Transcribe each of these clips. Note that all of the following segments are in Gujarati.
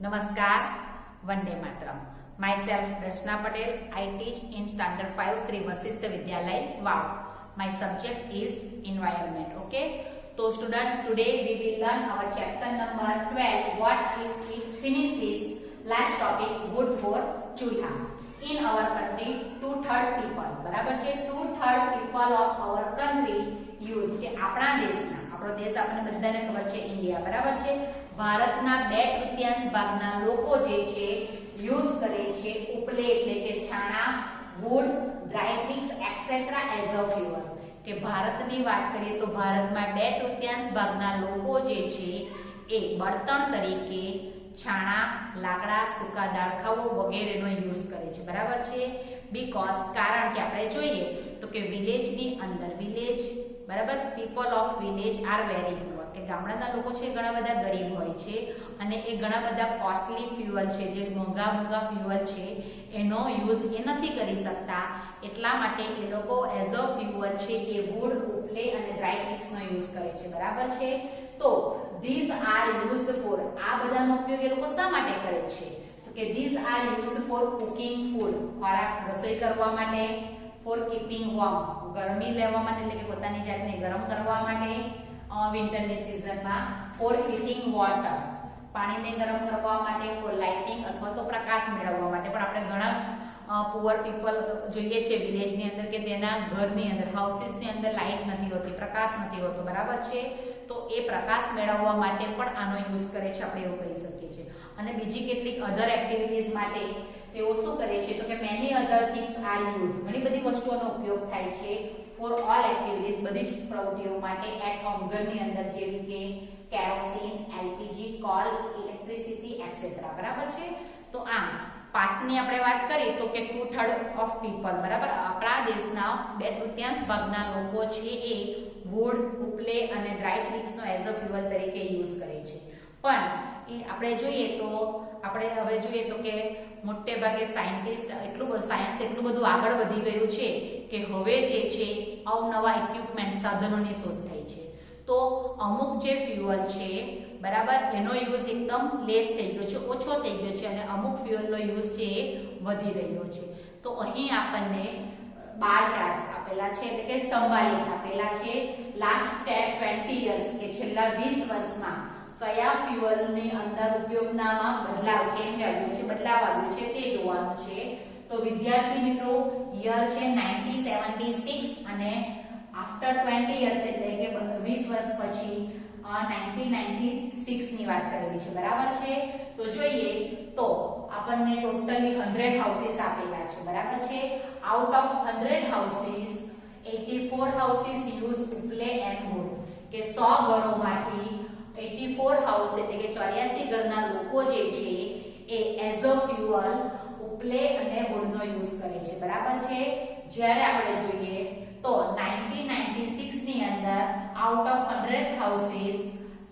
Namaskar, Vande Mataram. Myself Darshana Patel. I teach in Standard 5 Sri Vasishtha Vidyalaya, Wow. My subject is environment. Okay. So students, today we will learn our chapter number 12. What if it finishes? Last topic, wood for chulha. In our country, 2/3 people, બરાબર છે, 2/3 people of our country use કે આપણા દેશના, આપણો દેશ આપણને બધાને ખબર છે ઇન્ડિયા, બરાબર છે, ભારતના 2/3 ભાગના લોકો જે છે યુઝ કરે છે ઉપલે એટલે કે છાણા, wood, dry trees etcetera as a fuel. કે ભારતની વાત કરીએ તો ભારતમાં 2/3 ભાગના લોકો જે છે એ બળતણ તરીકે છાણા, લાકડા, સૂકા દાળખાઓ વગેરેનો યુઝ કરે છે, બરાબર છે. બીકોઝ કારણ કે આપણે જોઈએ તો કે વિલેજની અંદર, વિલેજ બરાબર, people of village are very poor, કે ગામડાના લોકો છે ઘણા બધા ગરીબ હોય છે અને એ ઘણા બધા કોસ્ટલી ફ્યુઅલ છે, જે મોંઘા ફ્યુઅલ છે એનો યુઝ એ નથી કરી શકતા, એટલા માટે એ લોકો એઝ અ ફ્યુઅલ છે એ વુડ, ઉપલે અને ડ્રાય ટ્રીસનો યુઝ કરે છે, બરાબર છે. તો these are used for, આ બધાનો ઉપયોગ એ લોકો શા માટે કરે છે તો કે these are used for cooking food, ખોરાક રસોઈ કરવા માટે, for keeping warm, ગરમી લેવા માટે એટલે કે પોતાની જાતને ગરમ કરવા માટે વિન્ટરની સિઝનમાં, for heating water, પાણીને ગરમ કરવા માટે, for lighting અથવા તો પ્રકાશ મેળવવા માટે. પણ આપણે ઘણા પુઅર પીપલ જોઈએ છે વિલેજની અંદર કે તેના ઘરની અંદર, હાઉસીસની અંદર લાઇટ નથી હોતી, પ્રકાશ નથી હોતો, બરાબર છે. તો એ પ્રકાશ મેળવવા માટે પણ આનો યુઝ કરે છે, આપણે એવું કહી શકીએ છીએ. અને બીજી કેટલીક અધર એક્ટિવિટીઝ માટે તેઓ શું કરે છે તો કે many other things are use, ઘણી બધી વસ્તુઓનો ઉપયોગ થાય છે ફોર ઓલ એક્ટિવિટીઝ, બધી જ પ્રવૃત્તિઓ માટે એટ હોમ, ઘરની અંદર, જેવી કે kerosene, LPG, call, electricity et cetera, બરાબર છે. તો આમ પાસ્ટની આપણે વાત કરી તો કે 2/3 ઓફ પીપલ, બરાબર, આપણા દેશના 2/3 ભાગના લોકો છે એ વુડ, ઉપલે અને ડ્રાય ટ્રીસનો એઝ અ ફ્યુઅલ તરીકે યુઝ કરે છે. પણ એ આપણે જોઈએ તો આપણે હવે જોઈએ તો કે મોટે ભાગે સાયન્સ એટલું બધું આગળ વધી ગયું છે કે હવે જે છે અવનવા ઇક્વિપમેન્ટ, સાધનોની શોધ થઈ છે. તો અમુક જે ફ્યુઅલ છે, બરાબર, એનો યુઝ એકદમ લેસ થઈ ગયો છે, ઓછો થઈ ગયો છે, અને અમુક ફ્યુઅલનો યુઝ છે એ વધી રહ્યો છે. તો અહીં આપણને બાર ચાર્ટ્સ આપેલા છે, એટલે કે સ્તંભાલેખ આપેલા છે. લાસ્ટ 20 યર્સ કે છેલ્લા 20 વર્ષમાં કયા ફ્યુઅલની અંદર ઉપયોગનામાં બદલાવ, ચેન્જ આવ્યો છે, બદલાવ આવ્યો છે તે જોવાનું છે. તો વિદ્યાર્થી મિત્રો, યર છે 1976 અને આફ્ટર 20 યર્સ એટલે કે 20 વર્ષ પછી 1996 ની વાત કરેલી છે, બરાબર છે. તો જોઈએ તો આપણને ટોટલી 100 હાઉસીસ આપેલા છે, બરાબર છે. Out of 100 houses 84 houses use ઉપલે એન્ડ વુડ, કે 100 ઘરોમાંથી 84 હાઉસ એટલે કે 84 ઘરના લોકો જે છે એ એઝ અ ફ્યુઅલ ઉપલે અને વુડનો યુઝ કરે છે, બરાબર છે. જ્યારે આપણે જોઈએ તો 1996 ની અંદર આઉટ ઓફ 100 હાઉસીસ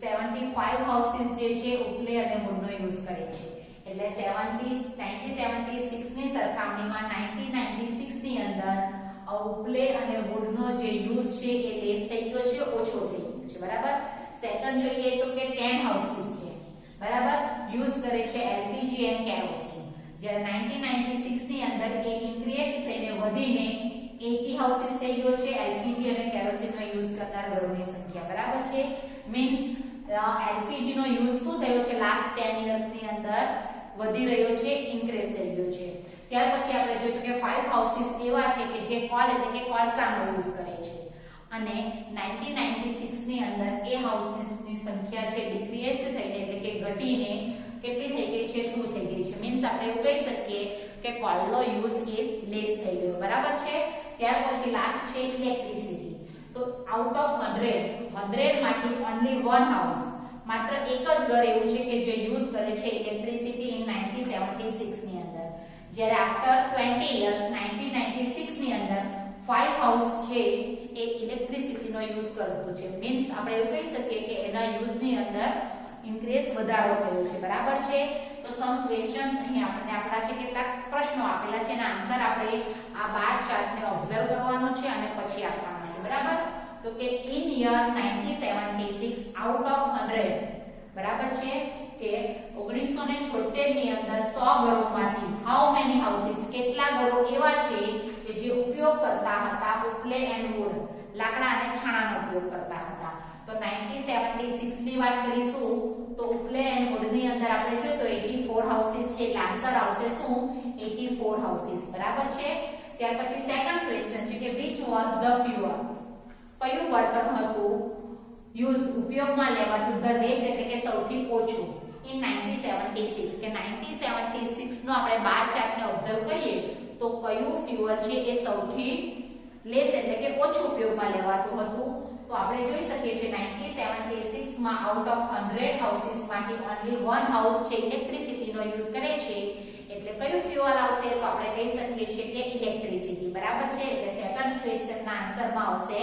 75 હાઉસીસ જે છે ઉપલે અને વુડનો યુઝ કરે છે. એટલે 1976 ની સરખામણીમાં 1996 ની અંદર ઉપલે અને વુડનો જે યુઝ છે એ લેસ થઈ ગયો છે, ઓછો થઈ ગયો છે, બરાબર. સેકન્ડ જોઈએ તો કે 10 હાઉસીસ છે, બરાબર, યુઝ કરે છે એલપીજી એન્ડ કેરોસીન. જ્યારે 1996 ની અંદર એ ઇન્ક્રીઝ થઈને વધીને 80 હાઉસીસ થઈ ગયો છે એલપીજી અને કેરોસીનનો યુઝ કરનાર ઘરોની સંખ્યા, બરાબર છે. મીન્સ એલપીજી નો યુઝ શું થયો છે લાસ્ટ 10 યર્સ ની અંદર વધી રહ્યો છે, ઇન્ક્રીઝ થઈ ગયો છે. ત્યાર પછી આપણે જોઈએ તો કે 5 હાઉસીસ એવા છે કે જે કોલ એટલે કે કોલસાનો યુઝ કરે છે, અને 1996 ની અંદર એ હાઉસીસની સંખ્યા છે ડિક્રીઝ થઈને એટલે કે ઘટીને કેટલી થઈ ગઈ છે, 2 થઈ ગઈ છે. મીન્સ આપણે એવું કહી શકીએ કે કોલનો યુઝ એ લેસ થઈ ગયો, બરાબર છે. ત્યાર પછી લાસ્ટ છે ઇલેક્ટ્રિસિટી. તો આઉટ ઓફ 100 માંથી ઓન્લી 1 હાઉસ, માત્ર એક જ ઘર એવું છે કે જે યુઝ કરે છે ઇલેક્ટ્રિસિટી ઇન 1976 ની અંદર. જ્યારે આફ્ટર 20 યર્સ 1996 ની અંદર 5 હાઉસ છે એ ઇલેક્ટ્રિસિટીનો યુઝ કરતો છે. મીન્સ આપણે એવું કહી શકીએ કે એના યુઝની અંદર ઇન્ક્રીઝ, વધારો થયો છે, બરાબર છે. તો સમ ક્વેશ્ચન્સ અહીં આપણને આપેલા છે, કેટલાક પ્રશ્નો આપેલા છે, એના આન્સર આપણે આ બાર ચાર્ટને ઓબ્ઝર્વ કરવાનો છે અને પછી આપવાનો છે, બરાબર. તો કે ઇન યર 1976 આઉટ ઓફ 100, બરાબર છે, કે 1976 છોતેરની અંદર 100 ઘરોમાંથી હાઉ મેની હાઉસીસ કેટલા ઘરો એવા છે કે જે ઉપયોગ કરતા હતા ઉપલે એન્ડ વુડ લાકડા અને છાણાનો ઉપયોગ કરતા હતા. તો 1976 ની વાત કરીશું તો ઉપલે એન્ડ વુડ ની અંદર આપણે જોઈએ તો 84 હાઉસીસ છે. એટલે આન્સર આવશે શું 84 હાઉસીસ. બરાબર છે. ત્યાર પછી સેકન્ડ ક્વેશ્ચન છે કે which was the fuel કયું બળતણ હતું યુઝ ઉપયોગમાં લેવાતું ધ લેસ્ટ એટલે કે સૌથી ઓછું in 1976 કે 1976 નો આપણે બાર ચાર્ટને ઓબ્ઝર્વ કરીએ તો કયું ફ્યુઅલ છે એ સૌથી લેસ એટલે કે ઓછું ઉપયોગમાં લેવાતું હતું. તો આપણે જોઈ શકીએ છીએ 1976 માં આઉટ ઓફ 100 હાઉસીસ માંથી ઓન્લી 1 હાઉસ છે ઇલેક્ટ્રિસિટીનો યુઝ કરે છે. એટલે કયું ફ્યુઅલ આવશે તો આપણે કહી શકીએ છીએ કે ઇલેક્ટ્રિસિટી. બરાબર છે. એટલે સેકન્ડ ક્વેશ્ચનના આન્સરમાં આવશે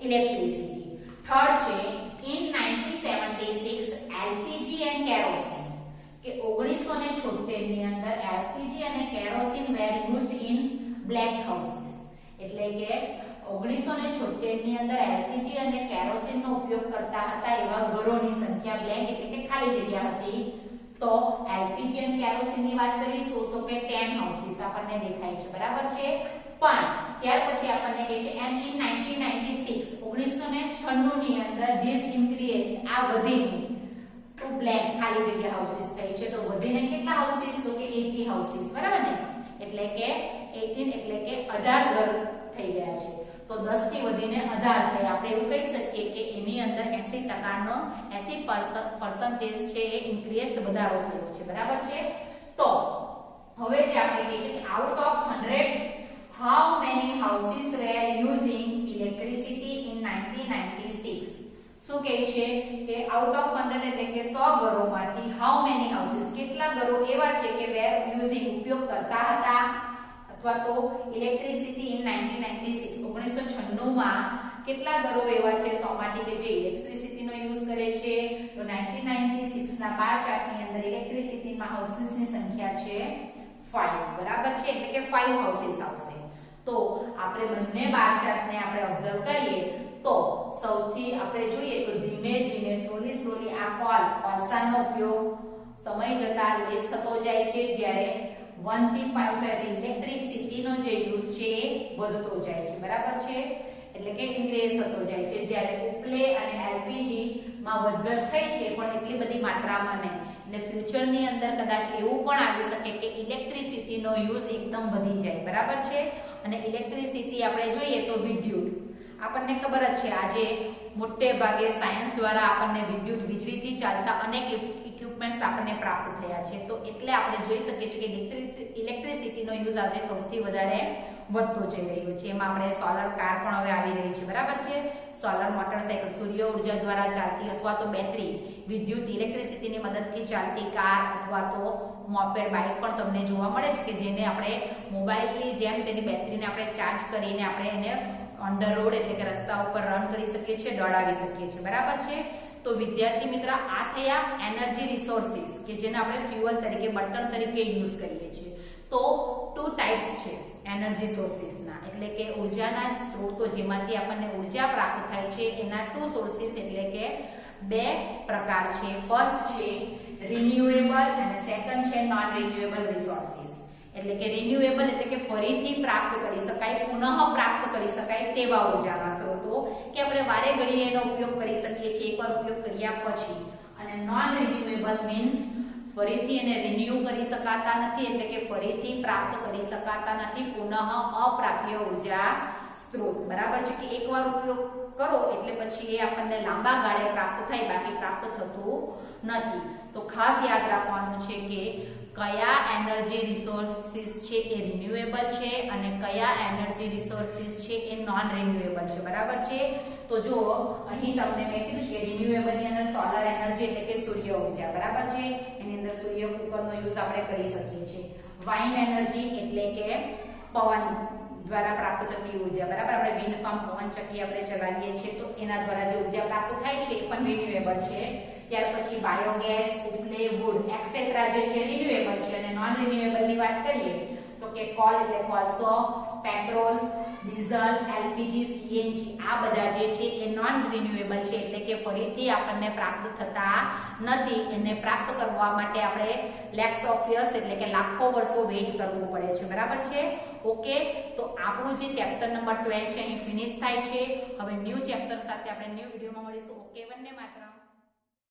ઇલેક્ટ્રિસિટી. થર્ડ છે in 1976 LPG and kerosene કે 1976 ની અંદર LPG અને kerosene were used in black houses. એટલે કે 1976 ની અંદર LPG અને કેરોસીન નો ઉપયોગ કરતા હતા એવા ઘરોની સંખ્યા બ્લેન્ક એટલે કે ખાલી જગ્યા હતી. તો LPG અને કેરોસીન ની વાત કરીશું તો કે 10 હાઉસીસ આપણને દેખાય છે. બરાબર છે. પણ ત્યાર પછી આપણને કહે છે and in 1996 1996 ની અંદર this increased આ વધીને ટુ બ્લેન્ક ખાલી જગ્યા હાઉસીસ થઈ છે. તો વધીને કેટલા હાઉસીસ તો કે 80 હાઉસીસ. બરાબર ને. એટલે કે 18 એટલે કે 18 ઘર થઈ ગયા છે. તો 10 થી વધીને 18 થઈ. આપણે એવું કહી શકીએ કે એની અંદર 80% નો 80% છે એ ઇન્ક્રીઝ વધારો થયો છે. બરાબર છે. તો હવે જે આપણે કહીએ છીએ કે out of 100 how many houses were using electricity in 1996 શું કહે છે કે આઉટ ઓફ 100 એટલે કે 100 ઘરોમાંથી how many houses કેટલા ઘરો એવા છે કે were using ઉપયોગ કરતા હતા અથવા તો ઇલેક્ટ્રિસિટી ઇન 1996 માં કેટલા ઘરો એવા છે 100 માંથી કે જે ઇલેક્ટ્રિસિટીનો યુઝ કરે છે. તો 1996 ના બાર ચાર્ટની અંદર ઇલેક્ટ્રિસિટીમાં હાઉસીસની સંખ્યા છે 5. બરાબર છે. એટલે કે 5 હાઉસીસ આવશે. તો આપણે બંને બાર ચાર્ટને આપણે ઓબ્ઝર્વ કરીએ તો સૌથી આપણે જોઈએ તો ધીમે ધીમે સ્લોલી આ કોલસાનો ઉપયોગ સમય જતા લેસ થતો જાય છે. જ્યારે 1 થી 5 થાય ઇલેક્ટ્રિસિટીનો જે યુઝ છે એ વધતો જાય છે. બરાબર છે. એટલે કે ઇન્ક્રીઝ થતો જાય છે. જ્યારે ઉપલે અને એલપીજી માં વધઘટ થઈ છે પણ એટલી બધી માત્રામાં નહીં. એટલે ફ્યુચરની અંદર કદાચ એવું પણ આવી શકે કે ઇલેક્ટ્રિસિટીનો યુઝ એકદમ વધી જાય. બરાબર છે. અને ઇલેક્ટ્રિસિટી આપણે જોઈએ તો વિદ્યુત આપણને ખબર જ છે આજે મોટે ભાગે સાયન્સ દ્વારા આપણને વિદ્યુત વીજળીથી ચાલતા અનેક ઇક્વિપમેન્ટ્સ આપણને પ્રાપ્ત થયા છે. તો એટલે આપણે જોઈ શકીએ છીએ કે ઇલેક્ટ્રિસિટીનો યુઝ આજે સૌથી વધારે વધતો જઈ રહ્યો છે. એમાં આપણે સોલર કાર પણ હવે આવી રહી છે. બરાબર છે. સોલર મોટરસાયકલ સૂર્ય ઉર્જા દ્વારા ચાલતી અથવા તો બેટરી વિદ્યુત ઇલેક્ટ્રિસિટીની મદદથી ચાલતી કાર અથવા તો મોપેડ બાઇક પણ તમને જોવા મળે છે કે જેને આપણે મોબાઈલની જેમ તેની બેટરીને આપણે ચાર્જ કરીને આપણે એને ઓન ધ રોડ એટલે કે રસ્તા ઉપર રન કરી શકીએ છીએ, દોડાવી શકીએ છીએ. બરાબર છે. તો વિદ્યાર્થી મિત્ર આ થયા એનર્જી રિસોર્સિસ કે જેને આપણે ફ્યુઅલ તરીકે બળતણ તરીકે યુઝ કરીએ છીએ. તો 2 ટાઈપ્સ છે એનર્જી સોર્સિસના એટલે કે ઉર્જાના સ્ત્રોતો જેમાંથી આપણને ઉર્જા પ્રાપ્ત થાય છે એના 2 સોર્સિસ એટલે કે 2 પ્રકાર છે. ફર્સ્ટ છે રિન્યુએબલ અને સેકન્ડ છે નોન રિન્યુએબલ રિસોર્સિસ. એટલે કે રિન્યુએબલ એટલે કે ફરીથી પ્રાપ્ત કરી શકાય, પુનઃ પ્રાપ્ત કરી શકાય તેવા ઉર્જાના સ્ત્રોતો કે આપણે વારે ઘડીએ એનો ઉપયોગ કરી શકીએ છીએ એકવાર ઉપયોગ કર્યા પછી. અને નોન રિન્યુએબલ મીન્સ ફરીથી એને રિન્યુ કરી શકાતા નથી એટલે કે ફરીથી પ્રાપ્ત કરી શકાતા નથી, પુનઃ અપ્રાપ્ય ઉર્જા સ્ત્રોત. બરાબર છે. કે એકવાર ઉપયોગ કરો એટલે પછી એ આપણને લાંબા ગાળે પ્રાપ્ત થાય, બાકી પ્રાપ્ત થતું નથી. તો ખાસ યાદ રાખવાનું છે કે કયા એનર્જી રિસોર્સિસ છે એ રિન્યુએબલ છે અને કયા એનર્જી રિસોર્સિસ છે એ નોન રિન્યુએબલ છે. બરાબર છે. તો જો અહીં તમને મેં કીધું છે કે રિન્યુએબલ ની અંદર સોલર એનર્જી એટલે કે સૂર્ય ઉર્જા. બરાબર છે. એની અંદર સૂર્ય કુકરનો યુઝ આપણે કરી શકીએ છીએ. વાઇન્ડ એનર્જી એટલે કે પવન દ્વારા પ્રાપ્ત થતી ઉર્જા. બરાબર. આપણે વિન્ડ ફાર્મ પવન ચક્કી આપણે ચલાવીએ છીએ તો એના દ્વારા જે ઉર્જા પ્રાપ્ત થાય છે એ પણ રિન્યુએબલ છે. ત્યાર પછી બાયોગેસ, ઉપલે, વુડ એક્સેટ્રા જે છે રિન્યુએબલ છે. અને નોન રિન્યુએબલ ની વાત કરીએ તો કે કોલ એટલે કોલસો, પેટ્રોલ, ડીઝલ, એલપીજી, સીએનજી આ બધા જે છે એ નોન રિન્યુએબલ છે, એટલે કે ફરીથી આપણને પ્રાપ્ત થતા નથી. એને પ્રાપ્ત કરવા માટે આપણે લેક્સ ઓફ યર્સ એટલે કે લાખો વર્ષો વેઇટ કરવું પડે છે. બરાબર છે? ઓકે, તો આપણું જે ચેપ્ટર નંબર 12 છે અહીં ફિનિશ થાય છે. હવે ન્યૂ ચેપ્ટર સાથે આપણે ન્યૂ વિડીયોમાં મળીશું. ઓકે, વંદે માતરમ.